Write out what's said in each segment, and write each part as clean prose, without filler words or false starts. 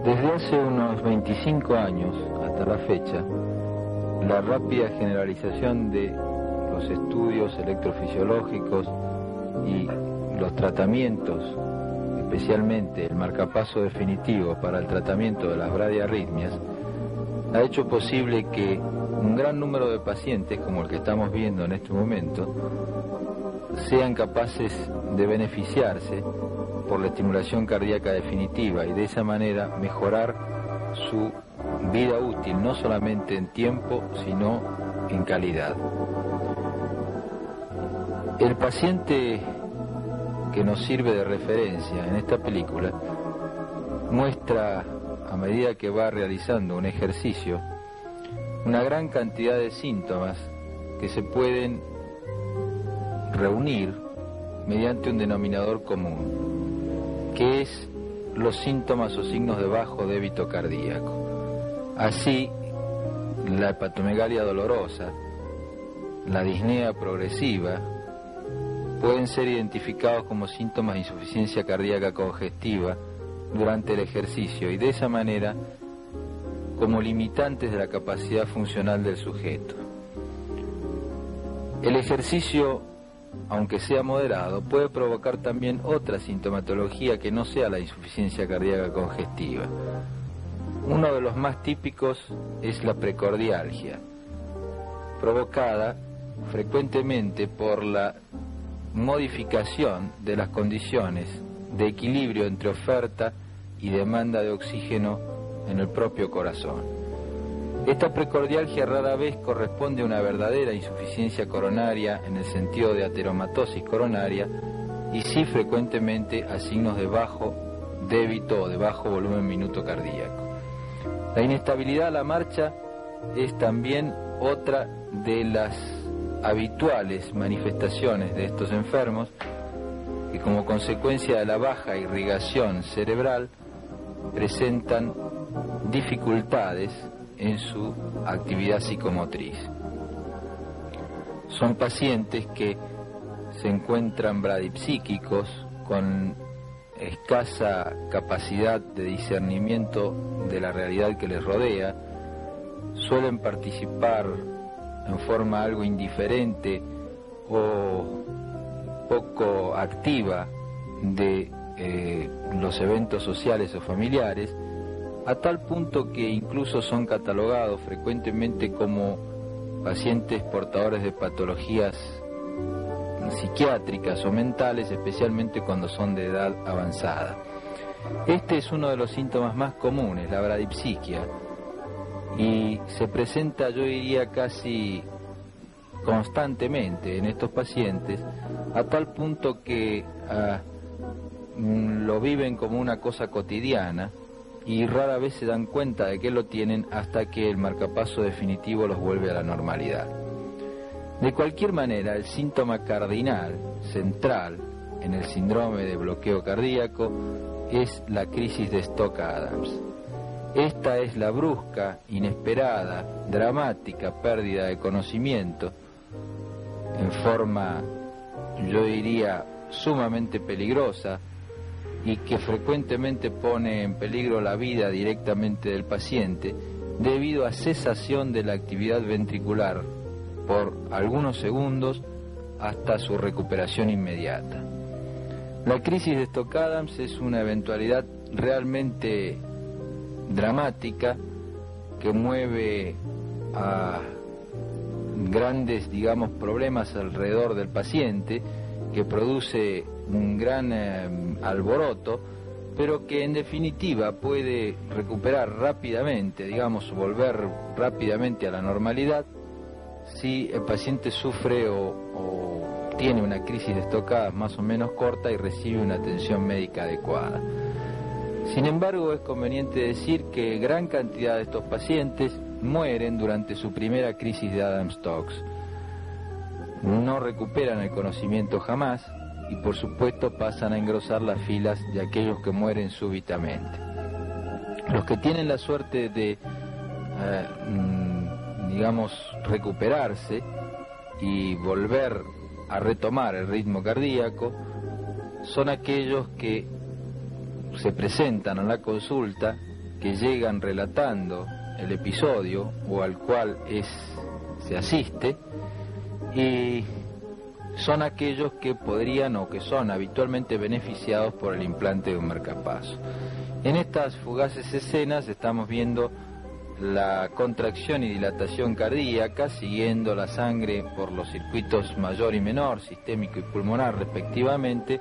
Desde hace unos 25 años hasta la fecha, la rápida generalización de los estudios electrofisiológicos y los tratamientos, especialmente el marcapaso definitivo para el tratamiento de las bradiarritmias, ha hecho posible que un gran número de pacientes, como el que estamos viendo en este momento, sean capaces de beneficiarse por la estimulación cardíaca definitiva y de esa manera mejorar su vida útil, no solamente en tiempo, sino en calidad. El paciente que nos sirve de referencia en esta película muestra, a medida que va realizando un ejercicio, una gran cantidad de síntomas que se pueden reunir mediante un denominador común, que es los síntomas o signos de bajo débito cardíaco. Así, la hepatomegalia dolorosa, la disnea progresiva, pueden ser identificados como síntomas de insuficiencia cardíaca congestiva durante el ejercicio y de esa manera como limitantes de la capacidad funcional del sujeto. El ejercicio, aunque sea moderado, puede provocar también otra sintomatología que no sea la insuficiencia cardíaca congestiva. Uno de los más típicos es la precordialgia, provocada frecuentemente por la modificación de las condiciones de equilibrio entre oferta y demanda de oxígeno en el propio corazón. Esta precordialgia rara vez corresponde a una verdadera insuficiencia coronaria en el sentido de ateromatosis coronaria y sí frecuentemente a signos de bajo débito o de bajo volumen minuto cardíaco. La inestabilidad a la marcha es también otra de las habituales manifestaciones de estos enfermos que como consecuencia de la baja irrigación cerebral presentan dificultades en su actividad psicomotriz. Son pacientes que se encuentran bradipsíquicos con escasa capacidad de discernimiento de la realidad que les rodea, suelen participar en forma algo indiferente o poco activa de los eventos sociales o familiares, a tal punto que incluso son catalogados frecuentemente como pacientes portadores de patologías psiquiátricas o mentales, especialmente cuando son de edad avanzada. Este es uno de los síntomas más comunes, la bradipsiquia, y se presenta, yo diría, casi constantemente en estos pacientes, a tal punto que lo viven como una cosa cotidiana y rara vez se dan cuenta de que lo tienen hasta que el marcapaso definitivo los vuelve a la normalidad. De cualquier manera, el síntoma cardinal, central, en el síndrome de bloqueo cardíaco es la crisis de Stokes-Adams. Esta es la brusca, inesperada, dramática pérdida de conocimiento en forma, yo diría, sumamente peligrosa y que frecuentemente pone en peligro la vida directamente del paciente debido a cesación de la actividad ventricular por algunos segundos hasta su recuperación inmediata. La crisis de Stokes-Adams es una eventualidad realmente dramática que mueve a grandes, digamos, problemas alrededor del paciente, que produce un gran alboroto, pero que en definitiva puede recuperar rápidamente, digamos, volver rápidamente a la normalidad si el paciente sufre o tiene una crisis de Stokes-Adams más o menos corta y recibe una atención médica adecuada. Sin embargo, es conveniente decir que gran cantidad de estos pacientes mueren durante su primera crisis de Adams-Stokes. No recuperan el conocimiento jamás y por supuesto pasan a engrosar las filas de aquellos que mueren súbitamente. Los que tienen la suerte de, digamos, recuperarse y volver a retomar el ritmo cardíaco son aquellos que se presentan a la consulta, que llegan relatando el episodio o al cual se asiste, y son aquellos que podrían o que son habitualmente beneficiados por el implante de un marcapaso. En estas fugaces escenas estamos viendo la contracción y dilatación cardíaca, siguiendo la sangre por los circuitos mayor y menor, sistémico y pulmonar respectivamente,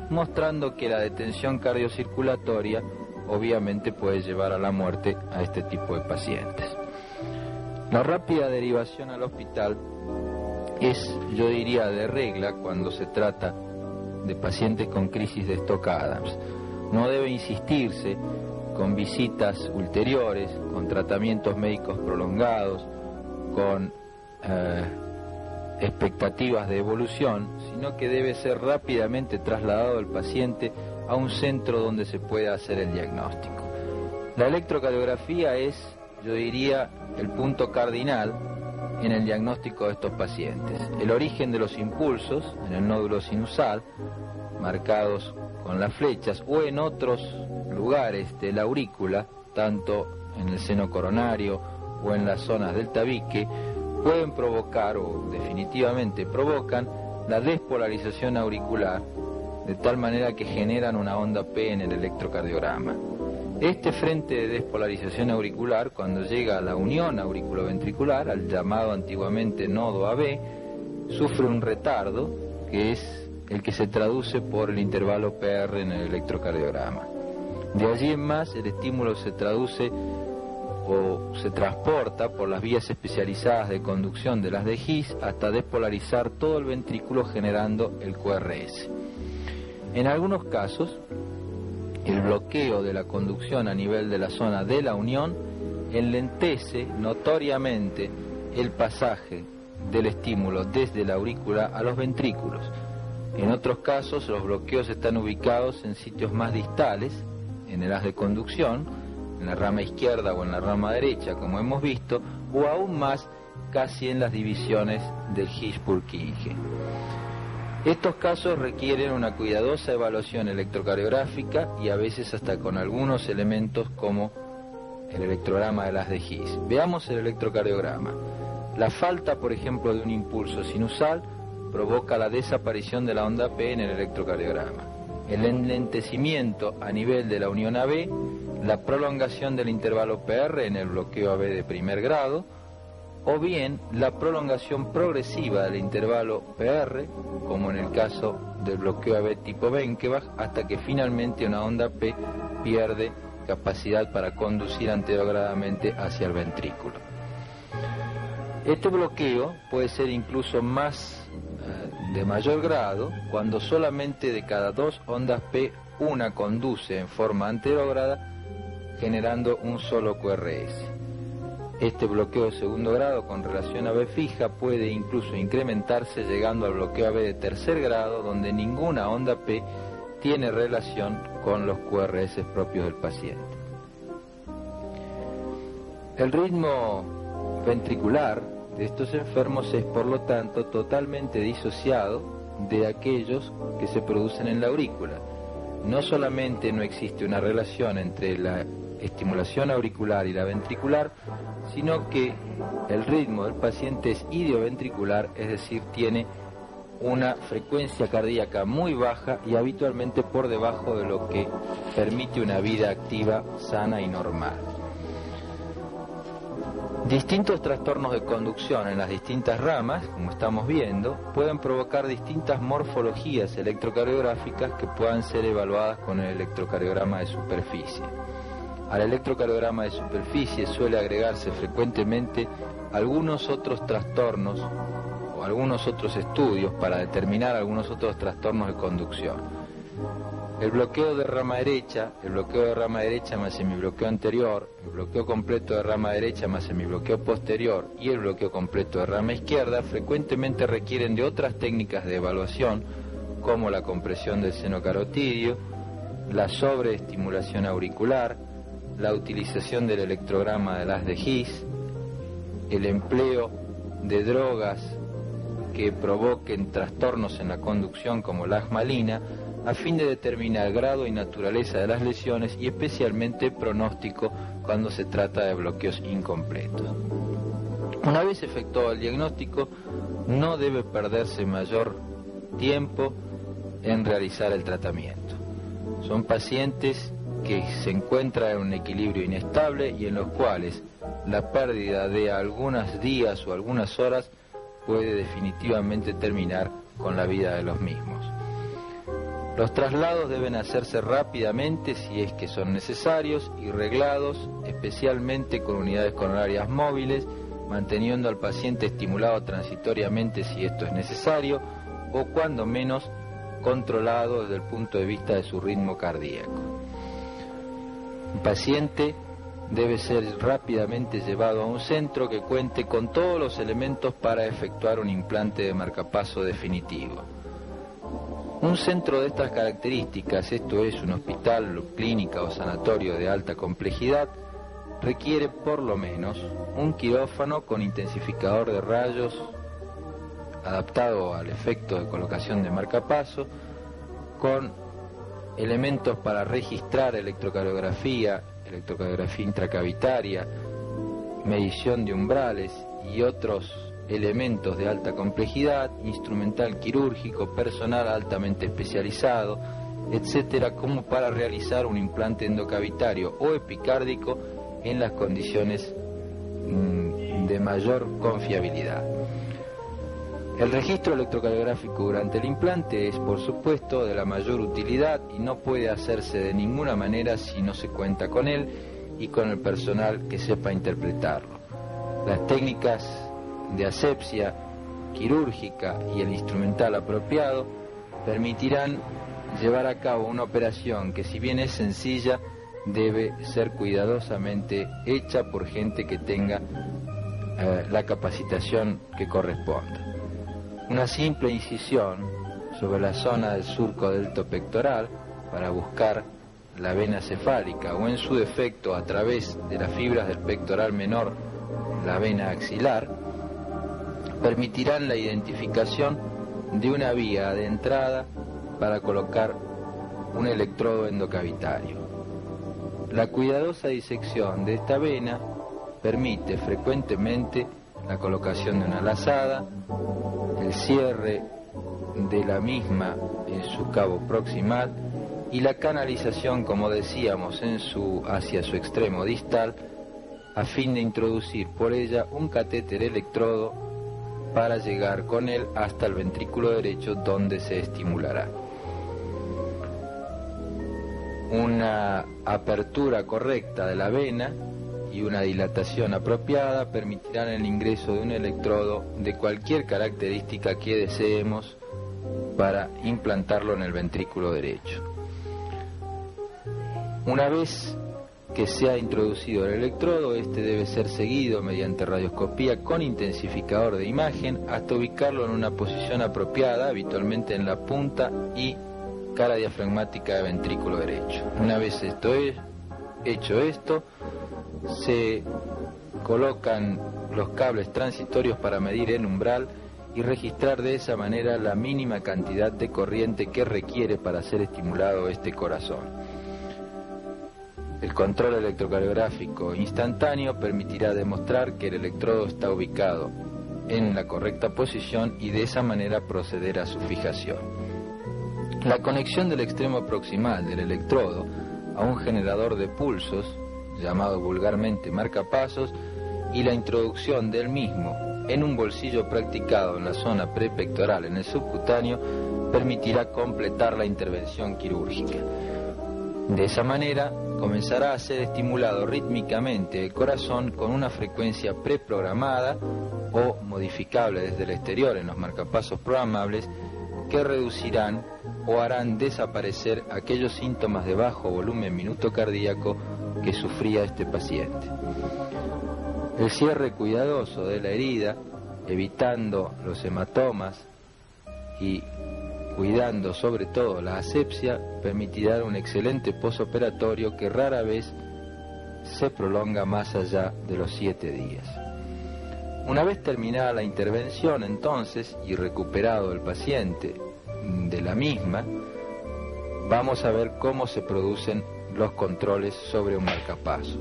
mostrando que la detención cardiocirculatoria obviamente puede llevar a la muerte a este tipo de pacientes. La rápida derivación al hospital es, yo diría, de regla cuando se trata de pacientes con crisis de Stokes-Adams. No debe insistirse con visitas ulteriores, con tratamientos médicos prolongados, con expectativas de evolución, sino que debe ser rápidamente trasladado el paciente a un centro donde se pueda hacer el diagnóstico. La electrocardiografía es, yo diría, el punto cardinal en el diagnóstico de estos pacientes. El origen de los impulsos en el nódulo sinusal, marcados con las flechas, o en otros lugares de la aurícula, tanto en el seno coronario o en las zonas del tabique, pueden provocar o definitivamente provocan la despolarización auricular, de tal manera que generan una onda P en el electrocardiograma. Este frente de despolarización auricular, cuando llega a la unión auriculoventricular, al llamado antiguamente nodo AB, sufre un retardo, que es el que se traduce por el intervalo PR en el electrocardiograma. De allí en más, el estímulo se traduce o se transporta por las vías especializadas de conducción de las de His hasta despolarizar todo el ventrículo, generando el QRS. En algunos casos, el bloqueo de la conducción a nivel de la zona de la unión enlentece notoriamente el pasaje del estímulo desde la aurícula a los ventrículos. En otros casos, los bloqueos están ubicados en sitios más distales, en el haz de conducción, en la rama izquierda o en la rama derecha, como hemos visto, o aún más casi en las divisiones del His-Purkinje. Estos casos requieren una cuidadosa evaluación electrocardiográfica y a veces hasta con algunos elementos como el electrograma del haz de His. Veamos el electrocardiograma. La falta, por ejemplo, de un impulso sinusal provoca la desaparición de la onda P en el electrocardiograma. El enlentecimiento a nivel de la unión AB, la prolongación del intervalo PR en el bloqueo AB de primer grado, o bien la prolongación progresiva del intervalo PR, como en el caso del bloqueo AB tipo Benkebach, hasta que finalmente una onda P pierde capacidad para conducir anterogradamente hacia el ventrículo. Este bloqueo puede ser incluso de mayor grado cuando solamente de cada dos ondas P una conduce en forma anterógrada, generando un solo QRS. Este bloqueo de segundo grado con relación a B fija puede incluso incrementarse llegando al bloqueo AB de tercer grado, donde ninguna onda P tiene relación con los QRS propios del paciente. El ritmo ventricular de estos enfermos es, por lo tanto, totalmente disociado de aquellos que se producen en la aurícula. No solamente no existe una relación entre la estimulación auricular y la ventricular, sino que el ritmo del paciente es idioventricular, es decir, tiene una frecuencia cardíaca muy baja y habitualmente por debajo de lo que permite una vida activa, sana y normal. Distintos trastornos de conducción en las distintas ramas, como estamos viendo, pueden provocar distintas morfologías electrocardiográficas que puedan ser evaluadas con el electrocardiograma de superficie. Al electrocardiograma de superficie suele agregarse frecuentemente algunos otros trastornos o algunos otros estudios para determinar algunos otros trastornos de conducción. El bloqueo de rama derecha, el bloqueo de rama derecha más semibloqueo anterior, el bloqueo completo de rama derecha más semibloqueo posterior y el bloqueo completo de rama izquierda frecuentemente requieren de otras técnicas de evaluación, como la compresión del seno carotidio, la sobreestimulación auricular, la utilización del electrograma del haz de His, el empleo de drogas que provoquen trastornos en la conducción como la asmalina, a fin de determinar grado y naturaleza de las lesiones y especialmente pronóstico cuando se trata de bloqueos incompletos. Una vez efectuado el diagnóstico, no debe perderse mayor tiempo en realizar el tratamiento. Son pacientes que se encuentran en un equilibrio inestable y en los cuales la pérdida de algunos días o algunas horas puede definitivamente terminar con la vida de los mismos. Los traslados deben hacerse rápidamente si es que son necesarios y reglados, especialmente con unidades coronarias móviles, manteniendo al paciente estimulado transitoriamente si esto es necesario, o cuando menos controlado desde el punto de vista de su ritmo cardíaco. El paciente debe ser rápidamente llevado a un centro que cuente con todos los elementos para efectuar un implante de marcapaso definitivo. Un centro de estas características, esto es un hospital, clínica o sanatorio de alta complejidad, requiere por lo menos un quirófano con intensificador de rayos adaptado al efecto de colocación de marcapaso, con elementos para registrar electrocardiografía intracavitaria, medición de umbrales y otros elementos de alta complejidad, instrumental quirúrgico, personal altamente especializado, etcétera, como para realizar un implante endocavitario o epicárdico en las condiciones de mayor confiabilidad. El registro electrocardiográfico durante el implante es, por supuesto, de la mayor utilidad y no puede hacerse de ninguna manera si no se cuenta con él y con el personal que sepa interpretarlo. Las técnicas de asepsia quirúrgica y el instrumental apropiado permitirán llevar a cabo una operación que, si bien es sencilla, debe ser cuidadosamente hecha por gente que tenga la capacitación que corresponda. Una simple incisión sobre la zona del surco deltopectoral para buscar la vena cefálica, o en su defecto a través de las fibras del pectoral menor, la vena axilar, permitirán la identificación de una vía de entrada para colocar un electrodo endocavitario. La cuidadosa disección de esta vena permite frecuentemente la colocación de una lazada, el cierre de la misma en su cabo proximal y la canalización, como decíamos, hacia su extremo distal, a fin de introducir por ella un catéter electrodo para llegar con él hasta el ventrículo derecho, donde se estimulará. Una apertura correcta de la vena y una dilatación apropiada permitirán el ingreso de un electrodo de cualquier característica que deseemos para implantarlo en el ventrículo derecho. Una vez que se ha introducido el electrodo, este debe ser seguido mediante radioscopía con intensificador de imagen hasta ubicarlo en una posición apropiada, habitualmente en la punta y cara diafragmática del ventrículo derecho. Una vez hecho esto, se colocan los cables transitorios para medir el umbral y registrar de esa manera la mínima cantidad de corriente que requiere para ser estimulado este corazón. El control electrocardiográfico instantáneo permitirá demostrar que el electrodo está ubicado en la correcta posición y de esa manera proceder a su fijación. La conexión del extremo proximal del electrodo a un generador de pulsos, llamado vulgarmente marcapasos, y la introducción del mismo en un bolsillo practicado en la zona prepectoral en el subcutáneo permitirá completar la intervención quirúrgica. De esa manera comenzará a ser estimulado rítmicamente el corazón con una frecuencia preprogramada o modificable desde el exterior en los marcapasos programables, que reducirán o harán desaparecer aquellos síntomas de bajo volumen minuto cardíaco que sufría este paciente. El cierre cuidadoso de la herida, evitando los hematomas y cuidando sobre todo la asepsia, permitirá un excelente posoperatorio que rara vez se prolonga más allá de los 7 días. Una vez terminada la intervención, entonces, y recuperado el paciente de la misma, vamos a ver cómo se producen los controles sobre un marcapaso.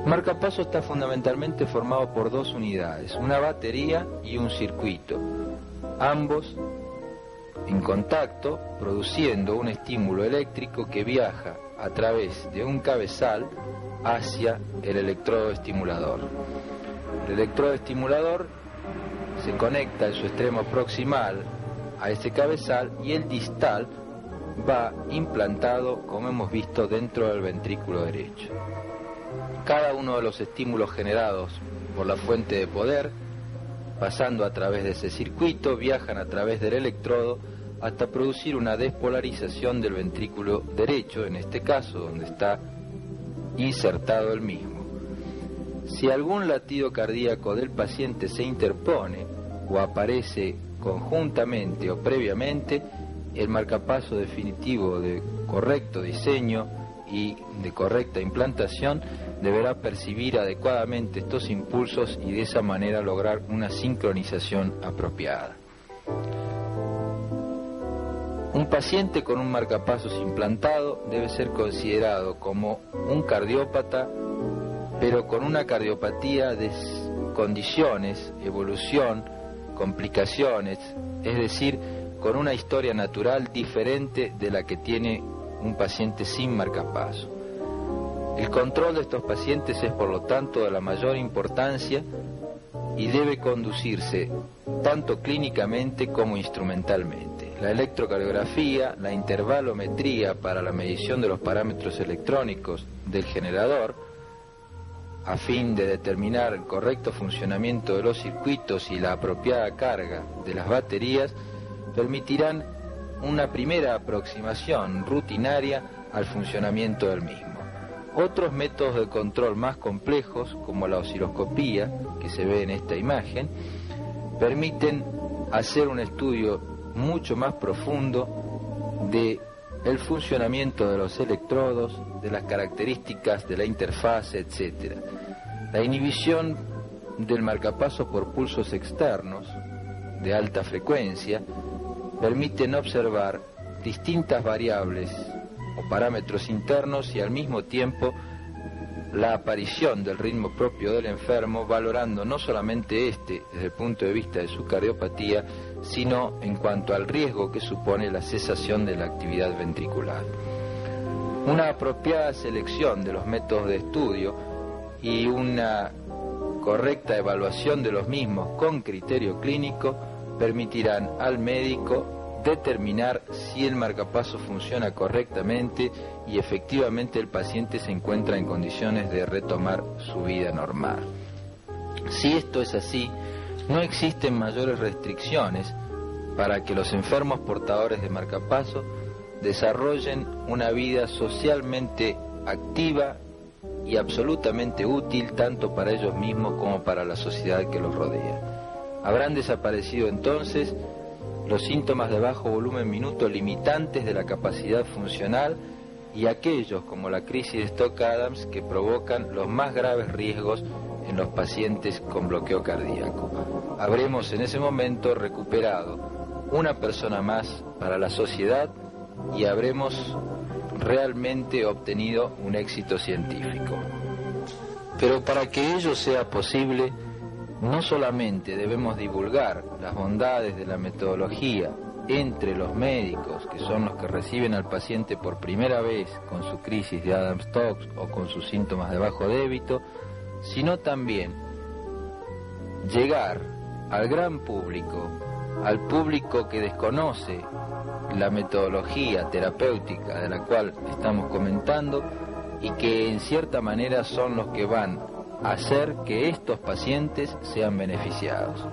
Un marcapaso está fundamentalmente formado por dos unidades, una batería y un circuito, ambos en contacto, produciendo un estímulo eléctrico que viaja a través de un cabezal hacia el electrodo estimulador. El electrodo estimulador se conecta en su extremo proximal a ese cabezal y el distal va implantado, como hemos visto, dentro del ventrículo derecho. Cada uno de los estímulos generados por la fuente de poder, pasando a través de ese circuito, viajan a través del electrodo hasta producir una despolarización del ventrículo derecho, en este caso donde está insertado el mismo. Si algún latido cardíaco del paciente se interpone o aparece conjuntamente o previamente, el marcapaso definitivo de correcto diseño y de correcta implantación deberá percibir adecuadamente estos impulsos y de esa manera lograr una sincronización apropiada. Un paciente con un marcapasos implantado debe ser considerado como un cardiópata, pero con una cardiopatía de condiciones, evolución, complicaciones, es decir, con una historia natural diferente de la que tiene un paciente sin marcapaso. El control de estos pacientes es, por lo tanto, de la mayor importancia y debe conducirse tanto clínicamente como instrumentalmente. La electrocardiografía, la intervalometría para la medición de los parámetros electrónicos del generador, a fin de determinar el correcto funcionamiento de los circuitos y la apropiada carga de las baterías, permitirán una primera aproximación rutinaria al funcionamiento del mismo. Otros métodos de control más complejos, como la osciloscopía, que se ve en esta imagen, permiten hacer un estudio mucho más profundo de el funcionamiento de los electrodos, de las características de la interfase, etc. La inhibición del marcapaso por pulsos externos de alta frecuencia permiten observar distintas variables o parámetros internos y al mismo tiempo la aparición del ritmo propio del enfermo, valorando no solamente desde el punto de vista de su cardiopatía, sino en cuanto al riesgo que supone la cesación de la actividad ventricular. Una apropiada selección de los métodos de estudio y una correcta evaluación de los mismos con criterio clínico permitirán al médico determinar si el marcapaso funciona correctamente y efectivamente el paciente se encuentra en condiciones de retomar su vida normal. Si esto es así, no existen mayores restricciones para que los enfermos portadores de marcapaso desarrollen una vida socialmente activa y absolutamente útil tanto para ellos mismos como para la sociedad que los rodea. Habrán desaparecido entonces los síntomas de bajo volumen minuto limitantes de la capacidad funcional y aquellos como la crisis de Stokes-Adams que provocan los más graves riesgos en los pacientes con bloqueo cardíaco. Habremos en ese momento recuperado una persona más para la sociedad y habremos realmente obtenido un éxito científico. Pero para que ello sea posible, no solamente debemos divulgar las bondades de la metodología entre los médicos, que son los que reciben al paciente por primera vez con su crisis de Adams-Stokes o con sus síntomas de bajo débito, sino también llegar al gran público, al público que desconoce la metodología terapéutica de la cual estamos comentando y que en cierta manera son los que van hacer que estos pacientes sean beneficiados.